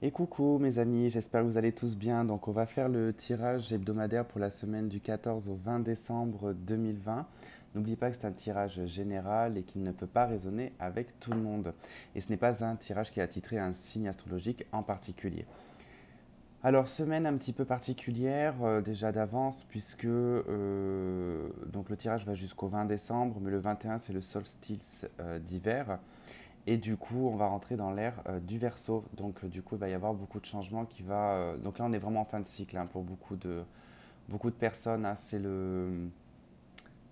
Et coucou mes amis, j'espère que vous allez tous bien. Donc on va faire le tirage hebdomadaire pour la semaine du 14 au 20 décembre 2020. N'oubliez pas que c'est un tirage général et qu'il ne peut pas résonner avec tout le monde. Et ce n'est pas un tirage qui est attitré à un signe astrologique en particulier. Alors semaine un petit peu particulière déjà d'avance puisque donc le tirage va jusqu'au 20 décembre, mais le 21 c'est le solstice d'hiver. Et du coup, on va rentrer dans l'ère du Verseau. Donc, du coup, il va y avoir beaucoup de changements qui va. Donc là, on est vraiment en fin de cycle hein, pour beaucoup de personnes. Hein.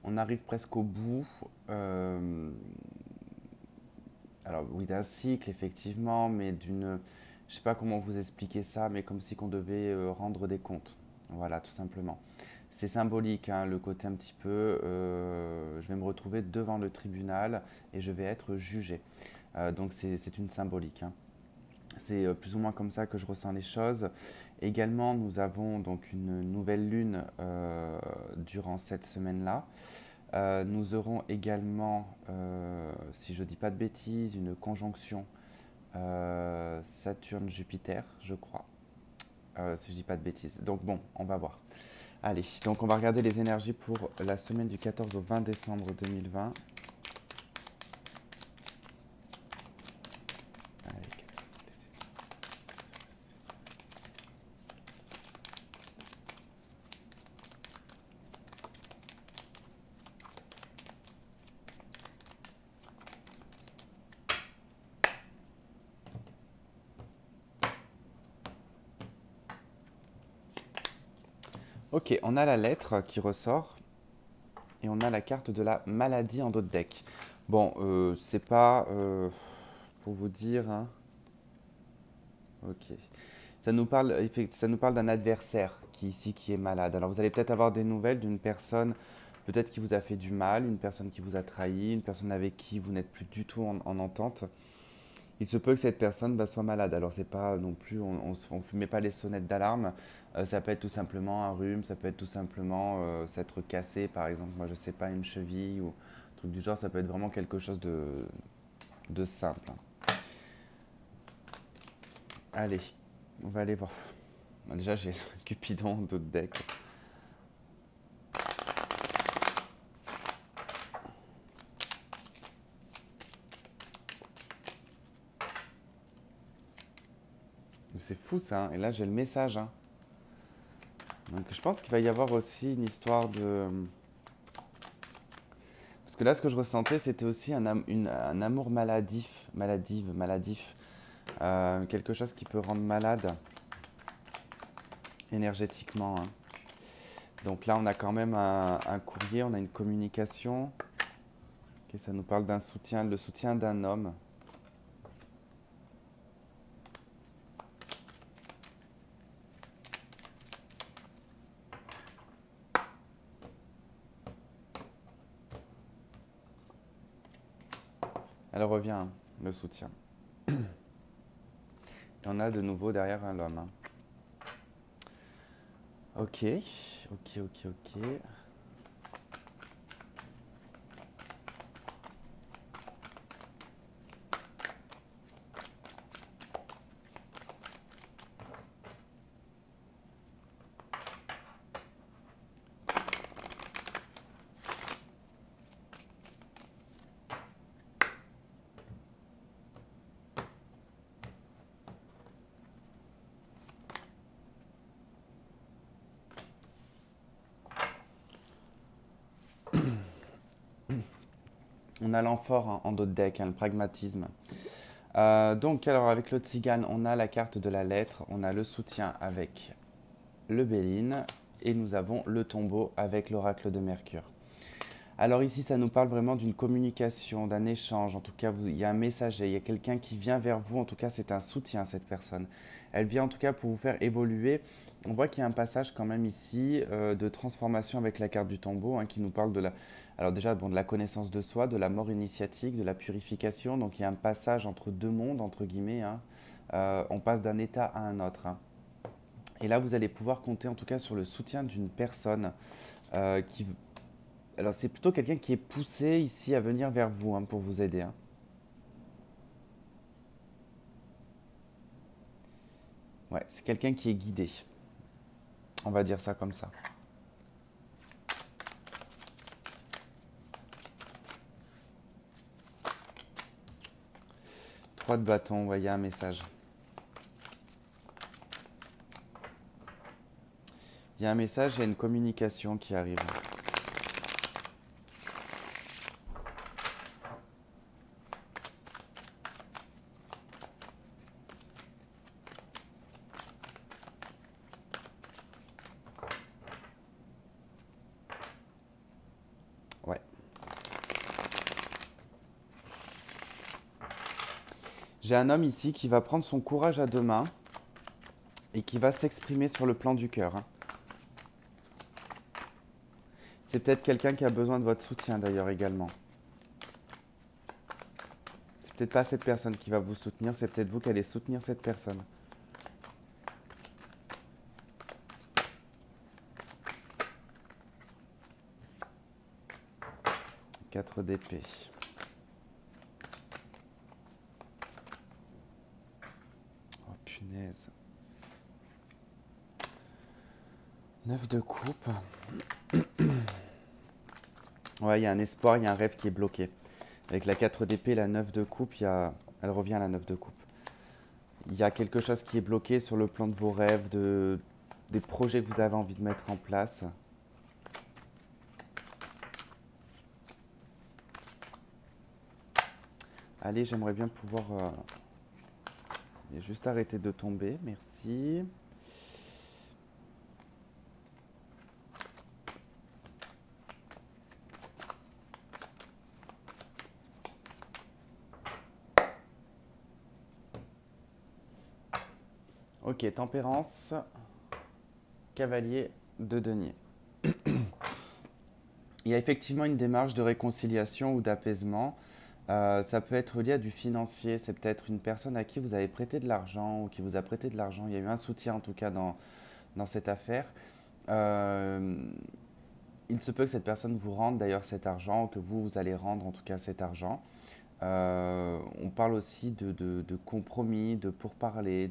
On arrive presque au bout. Alors oui, d'un cycle effectivement, mais d'une. Je sais pas comment vous expliquer ça, mais comme si qu'on devait rendre des comptes. Voilà, tout simplement. C'est symbolique, hein, le côté un petit peu. Je vais me retrouver devant le tribunal et je vais être jugé. Donc c'est une symbolique. Hein. C'est plus ou moins comme ça que je ressens les choses. Également, nous avons donc une nouvelle lune durant cette semaine-là. Nous aurons également, si je ne dis pas de bêtises, une conjonction Saturne-Jupiter, je crois, si je ne dis pas de bêtises. Donc bon, on va voir. Allez, donc on va regarder les énergies pour la semaine du 14 au 20 décembre 2020. Ok, on a la lettre qui ressort et on a la carte de la maladie en dos de deck. Bon, c'est pas pour vous dire. Hein. Ok. Ça nous parle d'un adversaire qui ici qui est malade. Alors vous allez peut-être avoir des nouvelles d'une personne peut-être qui vous a fait du mal, une personne qui vous a trahi, une personne avec qui vous n'êtes plus du tout en entente. Il se peut que cette personne bah, soit malade. Alors c'est pas non plus, on ne met pas les sonnettes d'alarme. Ça peut être tout simplement un rhume, ça peut être tout simplement s'être cassé, par exemple, moi je sais pas, une cheville ou un truc du genre. Ça peut être vraiment quelque chose de simple. Hein. Allez, on va aller voir. Bon, déjà j'ai Cupidon d'autres decks. C'est fou ça. Hein. Et là j'ai le message. Hein. Donc je pense qu'il va y avoir aussi une histoire de. Parce que là, ce que je ressentais, c'était aussi un amour maladif. Quelque chose qui peut rendre malade énergétiquement. Hein. Donc là, on a quand même un courrier, on a une communication. Okay, ça nous parle d'un soutien, le soutien d'un homme. Elle revient, hein, le soutien. Et on a de nouveau derrière un homme. Hein. Ok. On a l'amphore hein, en dos de deck, hein, le pragmatisme. Donc, alors avec le tzigane, on a la carte de la lettre, on a le soutien avec le Béline et nous avons le tombeau avec l'oracle de Mercure. Alors ici, ça nous parle vraiment d'une communication, d'un échange. En tout cas, il y a un messager, il y a quelqu'un qui vient vers vous. En tout cas, c'est un soutien, cette personne. Elle vient en tout cas pour vous faire évoluer. On voit qu'il y a un passage quand même ici de transformation avec la carte du tombeau hein, qui nous parle de la... Alors déjà, bon, de la connaissance de soi, de la mort initiatique, de la purification. Donc il y a un passage entre deux mondes, entre guillemets. Hein. On passe d'un état à un autre. Hein. Et là, vous allez pouvoir compter en tout cas sur le soutien d'une personne qui alors c'est plutôt quelqu'un qui est poussé ici à venir vers vous hein, pour vous aider. Hein. Ouais, c'est quelqu'un qui est guidé. On va dire ça comme ça. Trois de bâton, ouais, il y a un message. Il y a un message, il y a une communication qui arrive. Ouais. J'ai un homme ici qui va prendre son courage à deux mains et qui va s'exprimer sur le plan du cœur. Hein. C'est peut-être quelqu'un qui a besoin de votre soutien d'ailleurs également. C'est peut-être pas cette personne qui va vous soutenir, c'est peut-être vous qui allez soutenir cette personne. 4 d'épée. Oh punaise. 9 de coupe. Ouais, il y a un espoir, il y a un rêve qui est bloqué. Avec la 4 d'épée, la 9 de coupe, elle revient à la 9 de coupe. Il y a quelque chose qui est bloqué sur le plan de vos rêves, des projets que vous avez envie de mettre en place. Allez, j'aimerais bien pouvoir juste arrêter de tomber. Merci. Ok, tempérance, cavalier de denier. Il y a effectivement une démarche de réconciliation ou d'apaisement. Ça peut être lié à du financier. C'est peut-être une personne à qui vous avez prêté de l'argent ou qui vous a prêté de l'argent. Il y a eu un soutien en tout cas dans cette affaire. Il se peut que cette personne vous rende d'ailleurs cet argent, que vous allez rendre en tout cas cet argent. On parle aussi de compromis, de pourparlers,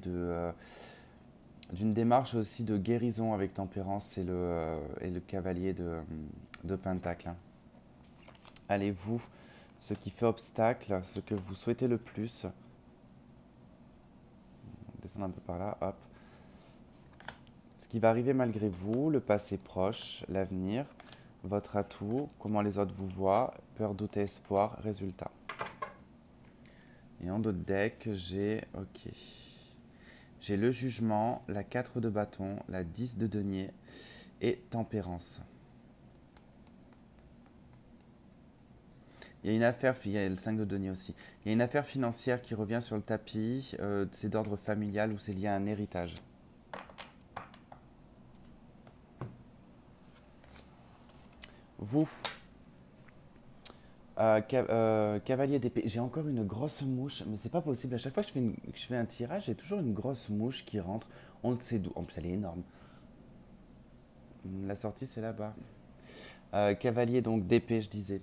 d'une démarche aussi de guérison avec tempérance et le cavalier de pentacle. Allez, vous, ce qui fait obstacle, ce que vous souhaitez le plus. On descend un peu par là, hop. Ce qui va arriver malgré vous, le passé proche, l'avenir, votre atout, comment les autres vous voient, peur, doute et espoir, résultat. Et en d'autres deck, j'ai le jugement, la 4 de bâton, la 10 de denier et tempérance. Il y a une affaire, il y a le 5 de denier aussi. Il y a une affaire financière qui revient sur le tapis, c'est d'ordre familial ou c'est lié à un héritage. Vous, cavalier d'épée. J'ai encore une grosse mouche, mais c'est pas possible. À chaque fois que je fais un tirage, j'ai toujours une grosse mouche qui rentre. On ne sait d'où. En plus, elle est énorme. La sortie, c'est là-bas. Cavalier donc d'épée, je disais.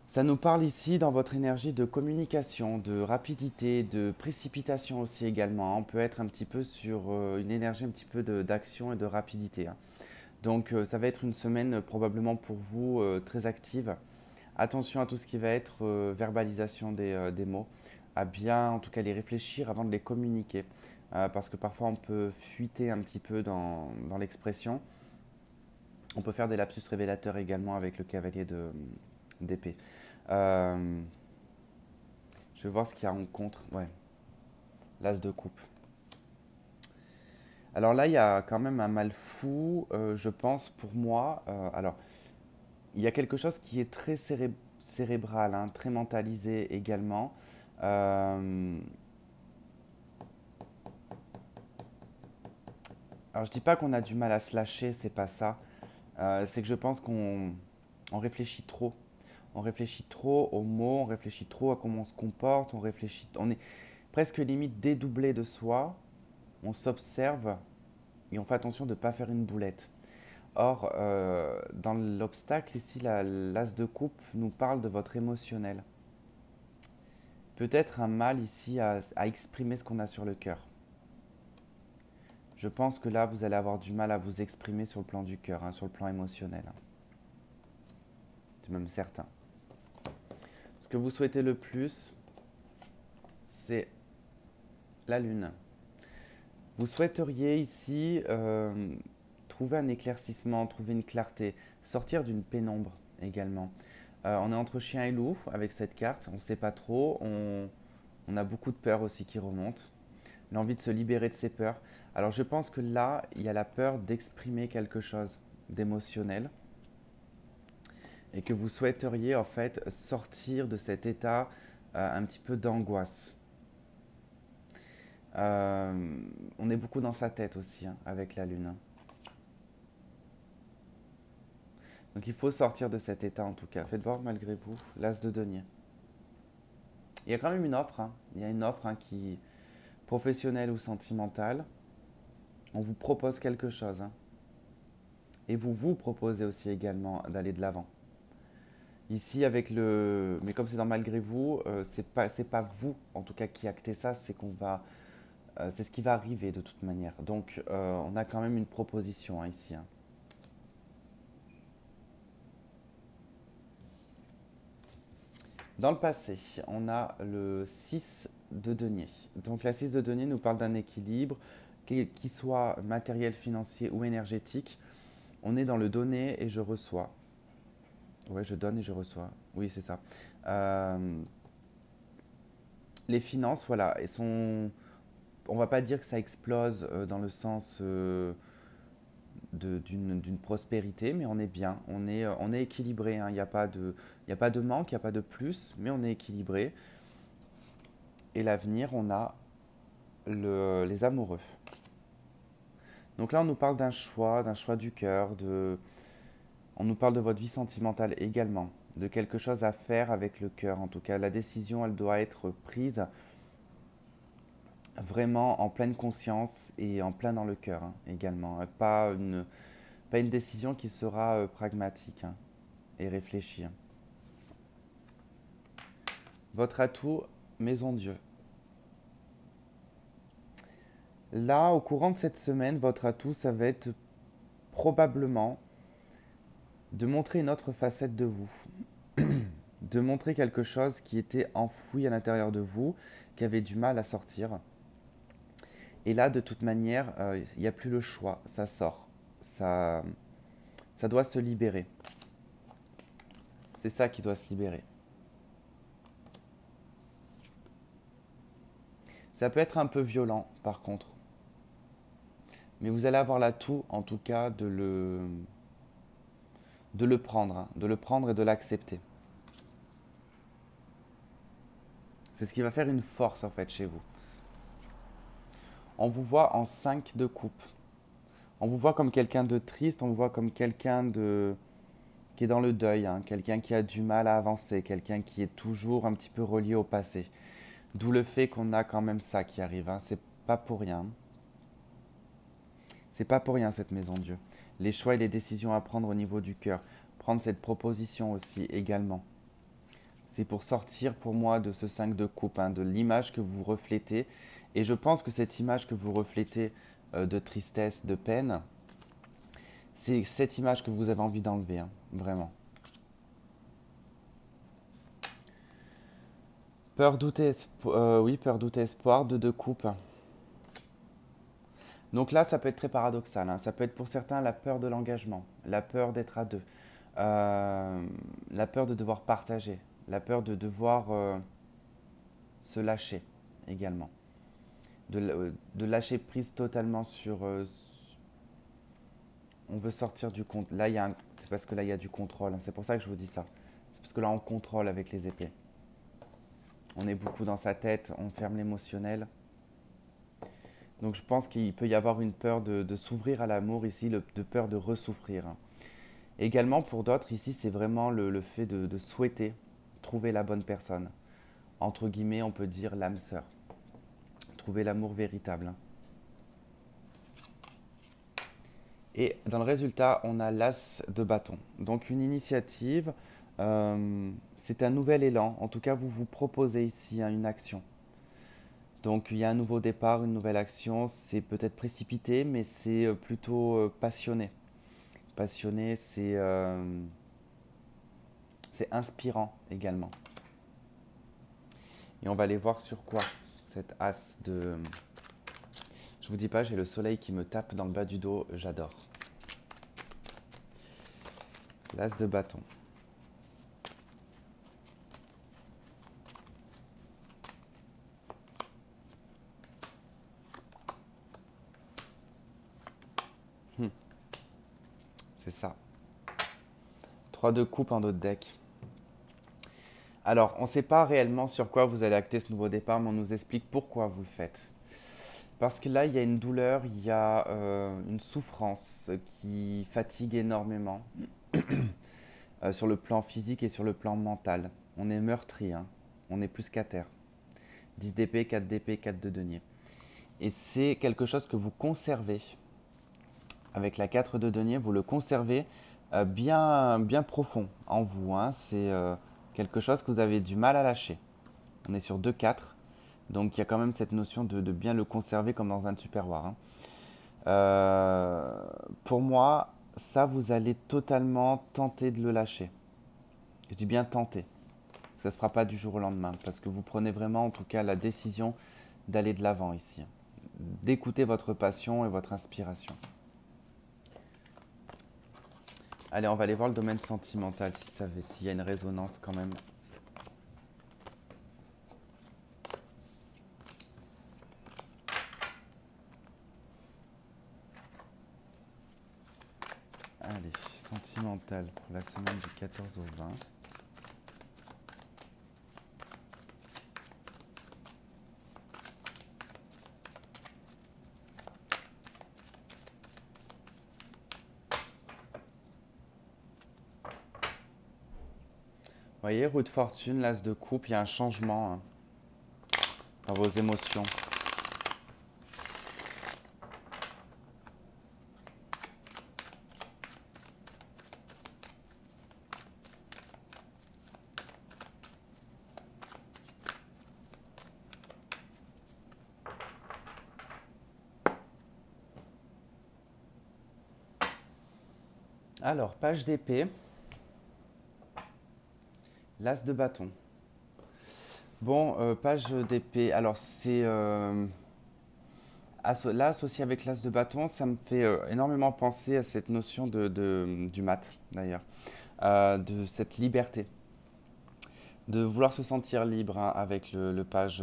Ça nous parle ici dans votre énergie de communication, de rapidité, de précipitation aussi également. On peut être un petit peu sur une énergie un petit peu d'action et de rapidité. Hein. Donc ça va être une semaine probablement pour vous très active. Attention à tout ce qui va être verbalisation des mots, à bien en tout cas les réfléchir avant de les communiquer. Parce que parfois on peut fuiter un petit peu dans l'expression. On peut faire des lapsus révélateurs également avec le cavalier d'épée. Je vais voir ce qu'il y a en contre. Ouais, l'as de coupe. Alors là, il y a quand même un mal fou, je pense, pour moi. Alors, il y a quelque chose qui est très cérébral, hein, très mentalisé également. Alors, je dis pas qu'on a du mal à se lâcher, c'est pas ça. C'est que je pense qu'on réfléchit trop. On réfléchit trop aux mots, on réfléchit trop à comment on se comporte, on est presque limite dédoublé de soi, on s'observe et on fait attention de ne pas faire une boulette. Or, dans l'obstacle ici, l'as de coupe nous parle de votre émotionnel. Peut-être un mal ici à exprimer ce qu'on a sur le cœur. Je pense que là, vous allez avoir du mal à vous exprimer sur le plan du cœur, hein, sur le plan émotionnel. C'est même certain. Ce que vous souhaitez le plus, c'est la lune. Vous souhaiteriez ici trouver un éclaircissement, trouver une clarté, sortir d'une pénombre également. On est entre chien et loup avec cette carte, on ne sait pas trop, on a beaucoup de peurs aussi qui remontent, l'envie de se libérer de ses peurs. Alors je pense que là, il y a la peur d'exprimer quelque chose d'émotionnel et que vous souhaiteriez en fait sortir de cet état un petit peu d'angoisse. On est beaucoup dans sa tête aussi hein, avec la lune. Donc il faut sortir de cet état en tout cas. Faites voir malgré vous l'as de denier. Il y a quand même une offre. Hein. Il y a une offre hein, qui professionnelle ou sentimentale. On vous propose quelque chose. Hein. Et vous vous proposez aussi également d'aller de l'avant. Ici avec le... Mais comme c'est dans malgré vous, c'est pas vous en tout cas qui actez ça, c'est qu'on va... c'est ce qui va arriver de toute manière. Donc on a quand même une proposition hein, ici. Hein. Dans le passé, on a le 6 de denier. Donc la 6 de denier nous parle d'un équilibre, qu'il soit matériel, financier ou énergétique. On est dans le donner et je reçois. Ouais, je donne et je reçois. Oui, c'est ça. Les finances, voilà, elles sont... On ne va pas dire que ça explose dans le sens d'une prospérité, mais on est bien, on est équilibré. Hein. Il n'y a pas de manque, il n'y a pas de plus, mais on est équilibré. Et l'avenir, on a les amoureux. Donc là, on nous parle d'un choix du cœur, on nous parle de votre vie sentimentale également, de quelque chose à faire avec le cœur. En tout cas, la décision, elle doit être prise vraiment en pleine conscience et en plein dans le cœur hein, également. Pas une décision qui sera pragmatique hein, et réfléchie. Votre atout, Maison Dieu. Là, au courant de cette semaine, votre atout, ça va être probablement de montrer une autre facette de vous. De montrer quelque chose qui était enfoui à l'intérieur de vous, qui avait du mal à sortir. Et là, de toute manière, il n'y a plus le choix, ça sort. Ça doit se libérer. C'est ça qui doit se libérer. Ça peut être un peu violent, par contre. Mais vous allez avoir l'atout, en tout cas, de le prendre. Hein, de le prendre et de l'accepter. C'est ce qui va faire une force, en fait, chez vous. On vous voit en 5 de coupe. On vous voit comme quelqu'un de triste, on vous voit comme quelqu'un qui est dans le deuil, hein, quelqu'un qui a du mal à avancer, quelqu'un qui est toujours un petit peu relié au passé. D'où le fait qu'on a quand même ça qui arrive. Hein. C'est pas pour rien. C'est pas pour rien cette maison Dieu. Les choix et les décisions à prendre au niveau du cœur. Prendre cette proposition aussi également. C'est pour sortir pour moi de ce 5 de coupe, hein, de l'image que vous reflétez. Et je pense que cette image que vous reflétez de tristesse, de peine, c'est cette image que vous avez envie d'enlever, hein, vraiment. Peur, doute et oui, peur, doute et espoir, de coupe. Donc là, ça peut être très paradoxal. Hein. Ça peut être pour certains la peur de l'engagement, la peur d'être à deux, la peur de devoir partager, la peur de devoir se lâcher également. De lâcher prise totalement sur... on veut sortir du compte. Là, c'est parce que là, il y a du contrôle. Hein. C'est pour ça que je vous dis ça. C'est parce que là, on contrôle avec les épées. On est beaucoup dans sa tête, on ferme l'émotionnel. Donc je pense qu'il peut y avoir une peur de s'ouvrir à l'amour ici, de peur de ressouffrir. Également pour d'autres ici, c'est vraiment le fait de souhaiter trouver la bonne personne. Entre guillemets, on peut dire l'âme sœur. Trouver l'amour véritable. Et dans le résultat, on a l'as de bâton. Donc une initiative, c'est un nouvel élan. En tout cas, vous vous proposez ici hein, une action. Donc il y a un nouveau départ, une nouvelle action. C'est peut-être précipité, mais c'est plutôt passionné. Passionné, c'est inspirant également. Et on va aller voir sur quoi cette as de... Je vous dis pas, j'ai le soleil qui me tape dans le bas du dos, j'adore. L'as de bâton. C'est ça. 3 de coupe en d'autres deck. Alors, on ne sait pas réellement sur quoi vous allez acter ce nouveau départ, mais on nous explique pourquoi vous le faites. Parce que là, il y a une douleur, il y a une souffrance qui fatigue énormément sur le plan physique et sur le plan mental. On est meurtri, hein. On est plus qu'à terre. 10 d'épée, 4 d'épée, 4 de denier. Et c'est quelque chose que vous conservez. Avec la 4 de denier, vous le conservez bien profond en vous, hein. C'est quelque chose que vous avez du mal à lâcher. On est sur 2-4. Donc il y a quand même cette notion de bien le conserver comme dans un tupperware, hein. Pour moi, ça, vous allez totalement tenter de le lâcher. Je dis bien tenter. Ça ne se fera pas du jour au lendemain. Parce que vous prenez vraiment, en tout cas, la décision d'aller de l'avant ici. D'écouter votre passion et votre inspiration. Allez, on va aller voir le domaine sentimental, s'il y a une résonance quand même. Allez, sentimental pour la semaine du 14 au 20. Vous voyez, roue de fortune, l'as de coupe, il y a un changement, hein, dans vos émotions. Alors, page d'épée, l'as de bâton. Bon, page d'épée, alors c'est... là, associé avec l'as de bâton, ça me fait énormément penser à cette notion du mat, d'ailleurs. De cette liberté. De vouloir se sentir libre, hein, avec le page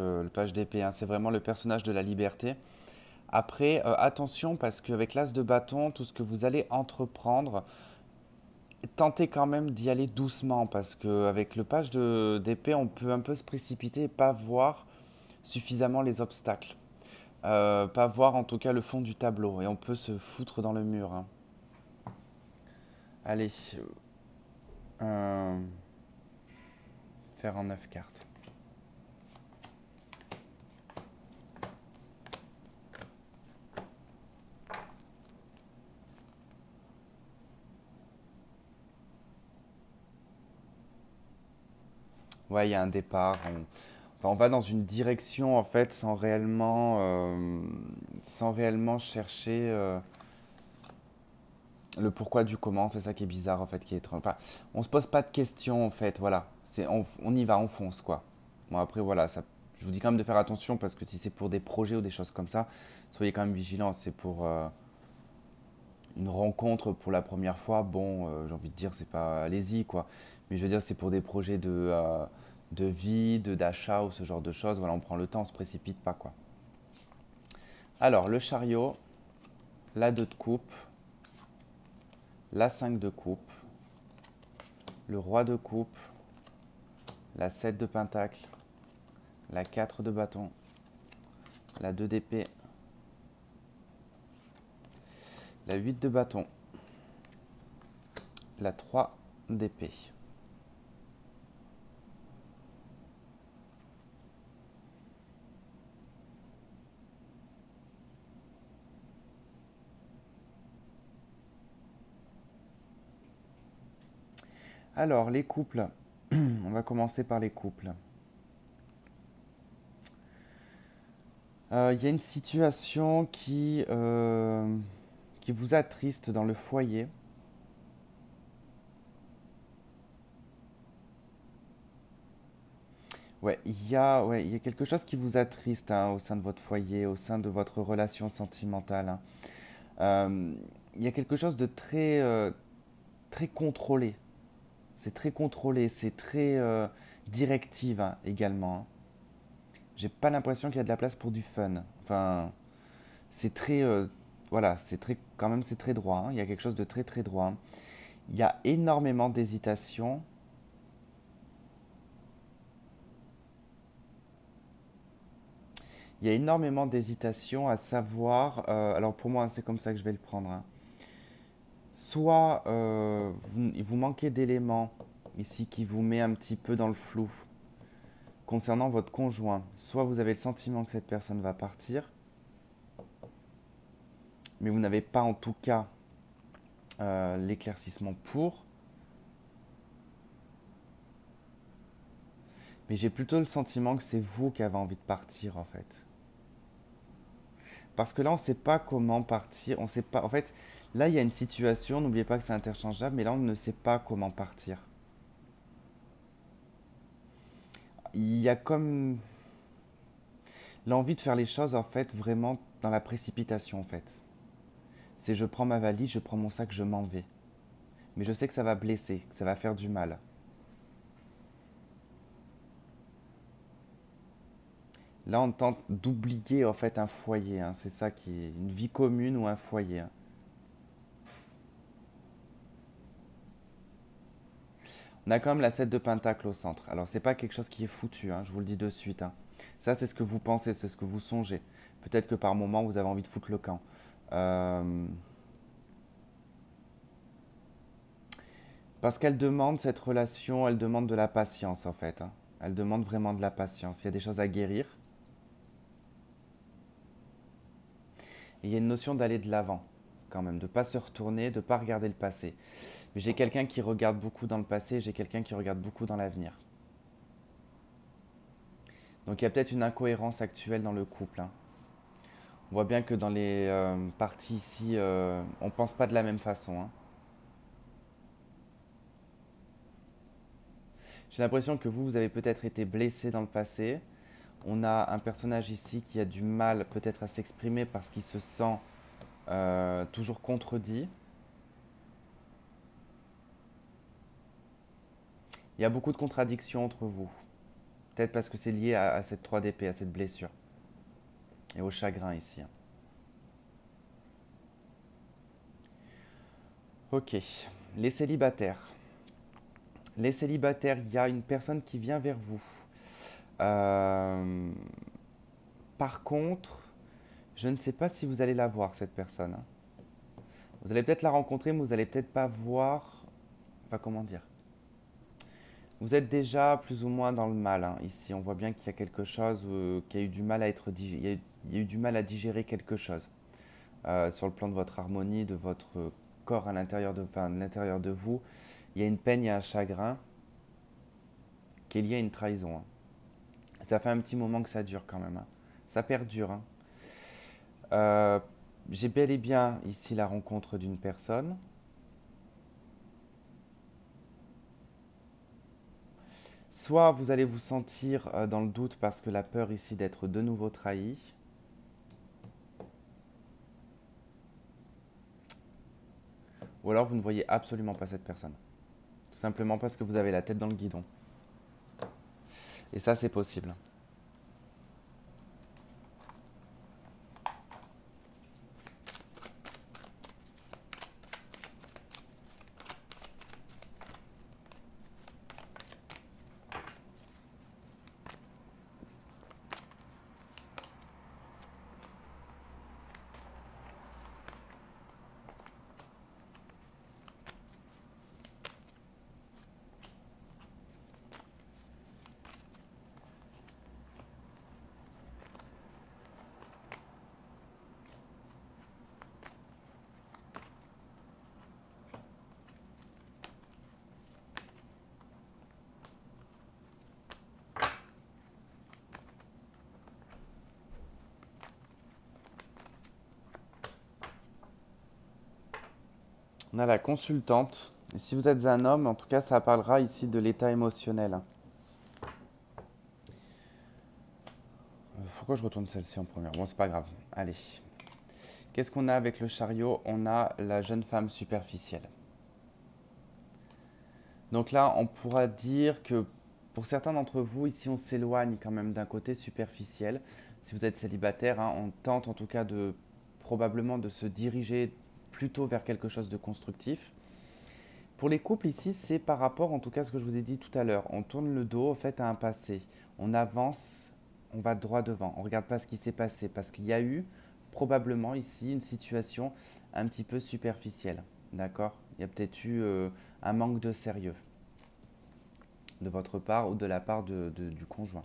d'épée, hein. C'est vraiment le personnage de la liberté. Après, attention, parce qu'avec l'as de bâton, tout ce que vous allez entreprendre, tentez quand même d'y aller doucement, parce qu'avec le page d'épée, on peut un peu se précipiter et pas voir suffisamment les obstacles. Pas voir en tout cas le fond du tableau, et on peut se foutre dans le mur, hein. Allez, euh, faire en 9 cartes. Ouais, il y a un départ. On va dans une direction en fait sans réellement chercher le pourquoi du comment. C'est ça qui est bizarre en fait, qui est étrange. Enfin, on se pose pas de questions en fait. Voilà, on y va, on fonce quoi. Bon après voilà, ça, je vous dis quand même de faire attention parce que si c'est pour des projets ou des choses comme ça, soyez quand même vigilants. C'est pour une rencontre pour la première fois. Bon, j'ai envie de dire c'est pas allez-y quoi. Mais je veux dire c'est pour des projets de vie, d'achat ou ce genre de choses. Voilà, on prend le temps, on se précipite pas quoi. Alors, le chariot, la 2 de coupe, la 5 de coupe, le roi de coupe, la 7 de pentacle, la 4 de bâton, la 2 d'épée, la 8 de bâton, la 3 d'épée. Alors, les couples. On va commencer par les couples. Il y a une situation qui vous attriste dans le foyer. Ouais, il y a quelque chose qui vous attriste hein, au sein de votre foyer, au sein de votre relation sentimentale. Hein. Euh, il y a quelque chose de très contrôlé. C'est très contrôlé, c'est très directive hein, également. Hein. J'ai pas l'impression qu'il y a de la place pour du fun. Enfin, c'est très, voilà, c'est très, quand même, c'est très droit. Hein. Il y a quelque chose de très droit. Hein. Il y a énormément d'hésitation. Il y a énormément d'hésitation à savoir. Alors pour moi, hein, c'est comme ça que je vais le prendre. Hein. Soit vous manquez d'éléments ici qui vous met un petit peu dans le flou concernant votre conjoint. Soit vous avez le sentiment que cette personne va partir, mais vous n'avez pas en tout cas l'éclaircissement pour. Mais j'ai plutôt le sentiment que c'est vous qui avez envie de partir en fait. Parce que là, on ne sait pas comment partir. On sait pas. En fait, là, il y a une situation. N'oubliez pas que c'est interchangeable, mais là, on ne sait pas comment partir. Il y a comme l'envie de faire les choses en fait vraiment dans la précipitation en fait. C'est je prends ma valise, je prends mon sac, je m'en vais. Mais je sais que ça va blesser, que ça va faire du mal. Là, on tente d'oublier en fait un foyer. Hein. C'est ça qui est une vie commune ou un foyer. Hein. On a quand même la 7 de Pentacle au centre. Alors, c'est pas quelque chose qui est foutu, hein, je vous le dis de suite. Hein. Ça, c'est ce que vous pensez, c'est ce que vous songez. Peut-être que par moment, vous avez envie de foutre le camp. Euh, Parce qu'elle demande cette relation, elle demande de la patience en fait. Hein. Elle demande vraiment de la patience. Il y a des choses à guérir. Et il y a une notion d'aller de l'avant quand même, de ne pas se retourner, de ne pas regarder le passé. Mais j'ai quelqu'un qui regarde beaucoup dans le passé, j'ai quelqu'un qui regarde beaucoup dans l'avenir. Donc il y a peut-être une incohérence actuelle dans le couple. Hein. On voit bien que dans les parties ici, on ne pense pas de la même façon. Hein. J'ai l'impression que vous avez peut-être été blessé dans le passé. On a un personnage ici qui a du mal peut-être à s'exprimer parce qu'il se sent toujours contredit. Il y a beaucoup de contradictions entre vous. Peut-être parce que c'est lié à cette 3 d'épée, à cette blessure. Et au chagrin ici. Hein. Ok. Les célibataires. Les célibataires, il y a une personne qui vient vers vous. Euh, Par contre, je ne sais pas si vous allez la voir, cette personne. Hein. Vous allez peut-être la rencontrer, mais vous allez peut-être pas voir. Enfin, comment dire. Vous êtes déjà plus ou moins dans le mal. Hein. Ici, on voit bien qu'il y a quelque chose qui a eu du mal à être digéré. Il y a eu du mal à digérer quelque chose sur le plan de votre harmonie, de votre corps à l'intérieur enfin, de l'intérieur de vous. Il y a une peine, il y a un chagrin qui est lié à une trahison. Hein. Ça fait un petit moment que ça dure quand même. Hein. Ça perdure. Hein. Euh, j'ai bel et bien ici la rencontre d'une personne. Soit vous allez vous sentir dans le doute parce que la peur ici d'être de nouveau trahi. Ou alors vous ne voyez absolument pas cette personne. Tout simplement parce que vous avez la tête dans le guidon. Et ça, c'est possible. On a la consultante. Et si vous êtes un homme, en tout cas, ça parlera ici de l'état émotionnel. Pourquoi je retourne celle-ci en première? Bon, c'est pas grave. Allez. Qu'est-ce qu'on a avec le chariot? On a la jeune femme superficielle. Donc là, on pourra dire que pour certains d'entre vous, ici, on s'éloigne quand même d'un côté superficiel. Si vous êtes célibataire, hein, on tente en tout cas probablement de se diriger plutôt vers quelque chose de constructif. Pour les couples ici, c'est par rapport en tout cas à ce que je vous ai dit tout à l'heure. On tourne le dos en fait à un passé. On avance, on va droit devant. On ne regarde pas ce qui s'est passé parce qu'il y a eu probablement ici une situation un petit peu superficielle. D'accord? Il y a peut-être eu un manque de sérieux de votre part ou de la part du conjoint.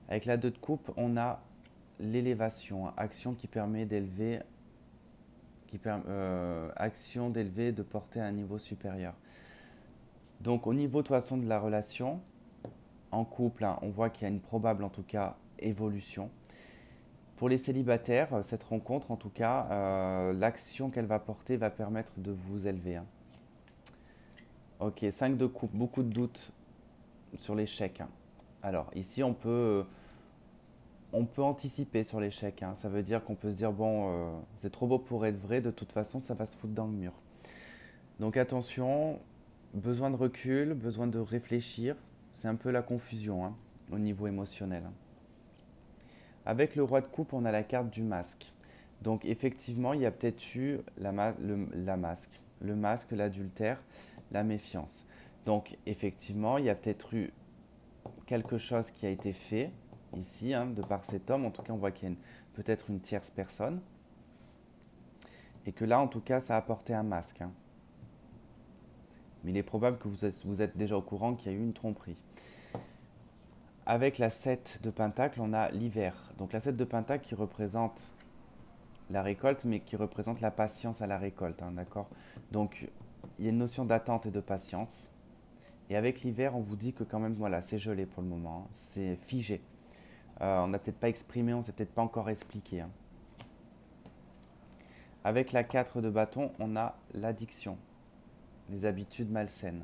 Avec la 2 de coupe, on a l'élévation, hein, action qui permet d'élever, action d'élever, de porter à un niveau supérieur. Donc au niveau de toute façon de la relation, en couple, hein, on voit qu'il y a une probable en tout cas évolution. Pour les célibataires, cette rencontre en tout cas, l'action qu'elle va porter va permettre de vous élever. Hein. Ok, 5 de coupe, beaucoup de doutes sur l'échec. Hein. Alors ici on peut anticiper sur l'échec. Hein. Ça veut dire qu'on peut se dire, bon, c'est trop beau pour être vrai, de toute façon, ça va se foutre dans le mur. Donc attention, besoin de recul, besoin de réfléchir. C'est un peu la confusion hein, au niveau émotionnel. Avec le roi de coupe, on a la carte du masque. Donc effectivement, il y a peut-être eu le masque, l'adultère, la méfiance. Donc effectivement, il y a peut-être eu quelque chose qui a été fait ici, hein, de par cet homme. En tout cas, on voit qu'il y a peut-être une tierce personne. Et que là, en tout cas, ça a apporté un masque. Hein. Mais il est probable que vous êtes déjà au courant qu'il y a eu une tromperie. Avec la 7 de pentacle, on a l'hiver. Donc la 7 de pentacle qui représente la récolte, mais qui représente la patience à la récolte. Hein, d'accord? Donc il y a une notion d'attente et de patience. Et avec l'hiver, on vous dit que quand même, voilà, c'est gelé pour le moment. Hein, c'est figé. On n'a peut-être pas exprimé, on ne s'est peut-être pas encore expliqué. Hein. Avec la 4 de bâton, on a l'addiction, les habitudes malsaines.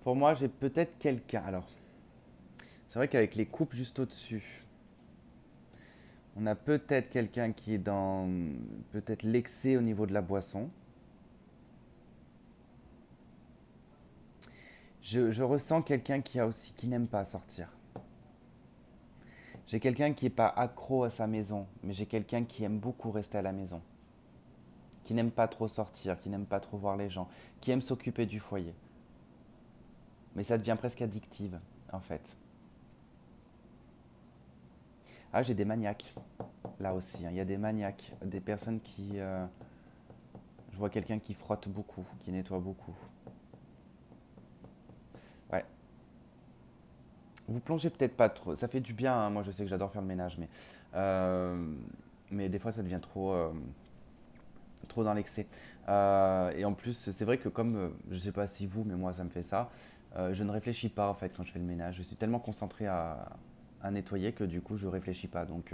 Pour moi, j'ai peut-être quelqu'un. Alors, c'est vrai qu'avec les coupes juste au-dessus, on a peut-être quelqu'un qui est dans peut-être l'excès au niveau de la boisson. Je ressens quelqu'un qui n'aime pas sortir. J'ai quelqu'un qui n'est pas accro à sa maison, mais j'ai quelqu'un qui aime beaucoup rester à la maison. Qui n'aime pas trop sortir, qui n'aime pas trop voir les gens, qui aime s'occuper du foyer. Mais ça devient presque addictive, en fait. Ah, j'ai des maniaques, là aussi. Hein. Il y a des maniaques, des personnes qui... je vois quelqu'un qui frotte beaucoup, qui nettoie beaucoup. Ouais. Vous plongez peut-être pas trop. Ça fait du bien, hein. Moi je sais que j'adore faire le ménage, mais des fois ça devient trop dans l'excès. Et en plus, c'est vrai que comme, je sais pas si vous, mais moi ça me fait ça, je ne réfléchis pas en fait quand je fais le ménage. Je suis tellement concentré à nettoyer que du coup je réfléchis pas. Donc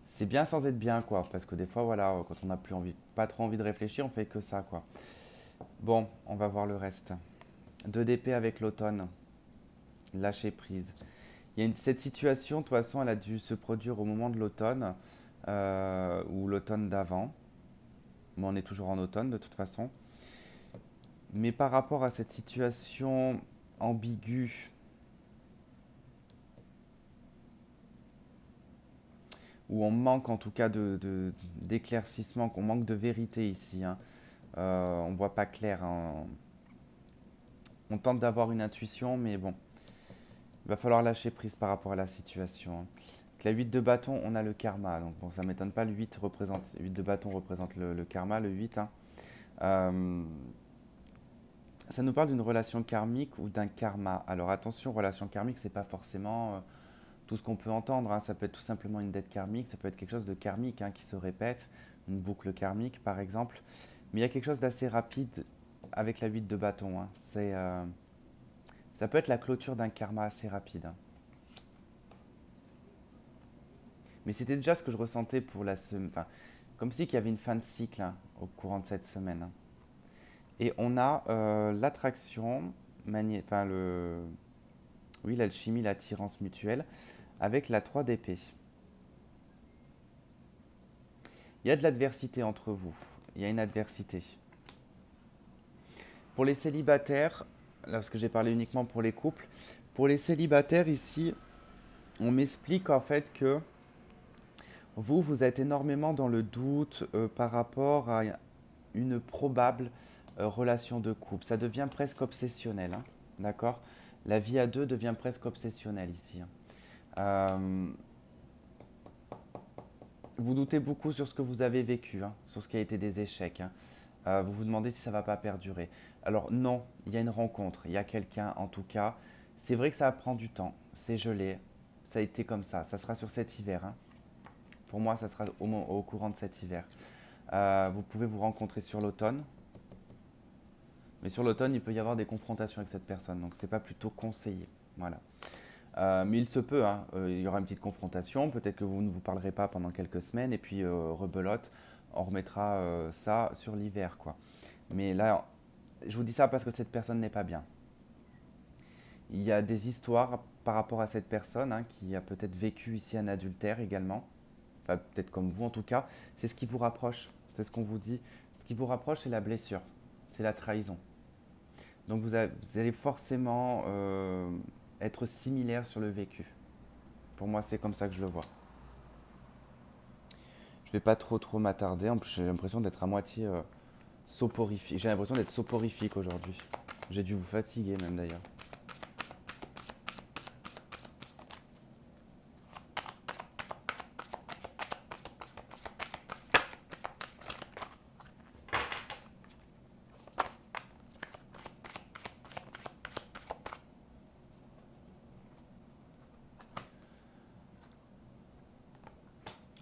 c'est bien sans être bien quoi, parce que des fois voilà, quand on n'a plus envie, pas trop envie de réfléchir, on fait que ça quoi. Bon, on va voir le reste. 2 d'épée avec l'automne, lâcher prise. Cette situation, de toute façon, elle a dû se produire au moment de l'automne ou l'automne d'avant. Bon, on est toujours en automne de toute façon. Mais par rapport à cette situation ambiguë, où on manque en tout cas d'éclaircissement, qu'on manque de vérité ici, hein. On ne voit pas clair. Hein. On tente d'avoir une intuition, mais bon, il va falloir lâcher prise par rapport à la situation. Hein. Avec la 8 de bâton, on a le karma. Donc bon, ça ne m'étonne pas, le 8 de bâton représente le karma, le 8. Hein. Ça nous parle d'une relation karmique ou d'un karma. Alors attention, relation karmique, c'est pas forcément tout ce qu'on peut entendre. Hein. Ça peut être tout simplement une dette karmique, ça peut être quelque chose de karmique hein, qui se répète, une boucle karmique par exemple. Mais il y a quelque chose d'assez rapide avec la 8 de bâton. Hein. Ça peut être la clôture d'un karma assez rapide. Hein. Mais c'était déjà ce que je ressentais pour la semaine. Enfin, comme si qu'il y avait une fin de cycle hein, au courant de cette semaine, hein. Et on a l'attraction, enfin oui, l'alchimie, l'attirance mutuelle, avec la 3 d'épée. Il y a de l'adversité entre vous. Il y a une adversité. Pour les célibataires, parce que j'ai parlé uniquement pour les couples, pour les célibataires ici, on m'explique en fait que vous êtes énormément dans le doute par rapport à une probable relation de couple. Ça devient presque obsessionnel, hein, d'accord? La vie à deux devient presque obsessionnelle ici, hein. Vous doutez beaucoup sur ce que vous avez vécu, hein, sur ce qui a été des échecs, hein. Vous vous demandez si ça ne va pas perdurer. Alors non, il y a une rencontre, il y a quelqu'un en tout cas. C'est vrai que ça prend du temps, c'est gelé, ça a été comme ça sera sur cet hiver, hein. Pour moi, ça sera au courant de cet hiver. Vous pouvez vous rencontrer sur l'automne, mais sur l'automne, il peut y avoir des confrontations avec cette personne, donc c'est pas plutôt conseillé. Voilà. Mais il se peut, hein, il y aura une petite confrontation, peut-être que vous ne vous parlerez pas pendant quelques semaines, et puis rebelote, on remettra ça sur l'hiver, quoi. Mais là, je vous dis ça parce que cette personne n'est pas bien. Il y a des histoires par rapport à cette personne hein, qui a peut-être vécu ici un adultère également, enfin, peut-être comme vous en tout cas. C'est ce qui vous rapproche, c'est ce qu'on vous dit. Ce qui vous rapproche, c'est la blessure, c'est la trahison. Donc vous allez forcément être similaire sur le vécu. Pour moi, c'est comme ça que je le vois. Je ne vais pas trop m'attarder. En plus, j'ai l'impression d'être à moitié soporifique. J'ai l'impression d'être soporifique aujourd'hui. J'ai dû vous fatiguer même d'ailleurs.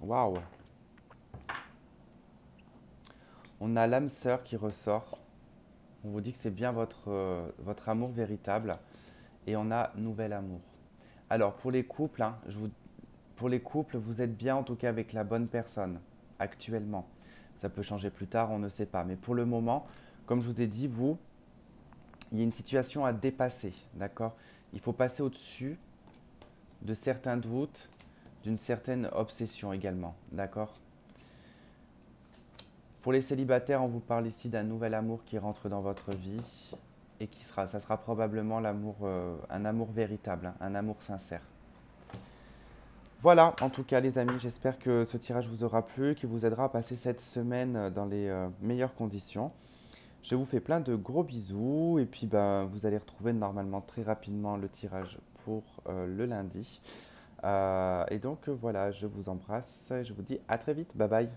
Waouh! On a l'âme sœur qui ressort. On vous dit que c'est bien votre amour véritable. Et on a nouvel amour. Alors, pour les couples, hein, pour les couples, vous êtes bien en tout cas avec la bonne personne, actuellement. Ça peut changer plus tard, on ne sait pas. Mais pour le moment, comme je vous ai dit, il y a une situation à dépasser, d'accord? Il faut passer au-dessus de certains doutes, d'une certaine obsession également, d'accord? Pour les célibataires, on vous parle ici d'un nouvel amour qui rentre dans votre vie et ça sera probablement un amour véritable, hein, un amour sincère. Voilà, en tout cas les amis, j'espère que ce tirage vous aura plu, qu'il vous aidera à passer cette semaine dans les meilleures conditions. Je vous fais plein de gros bisous et puis ben, vous allez retrouver normalement très rapidement le tirage pour le lundi. Et donc voilà, je vous embrasse et je vous dis à très vite, bye bye.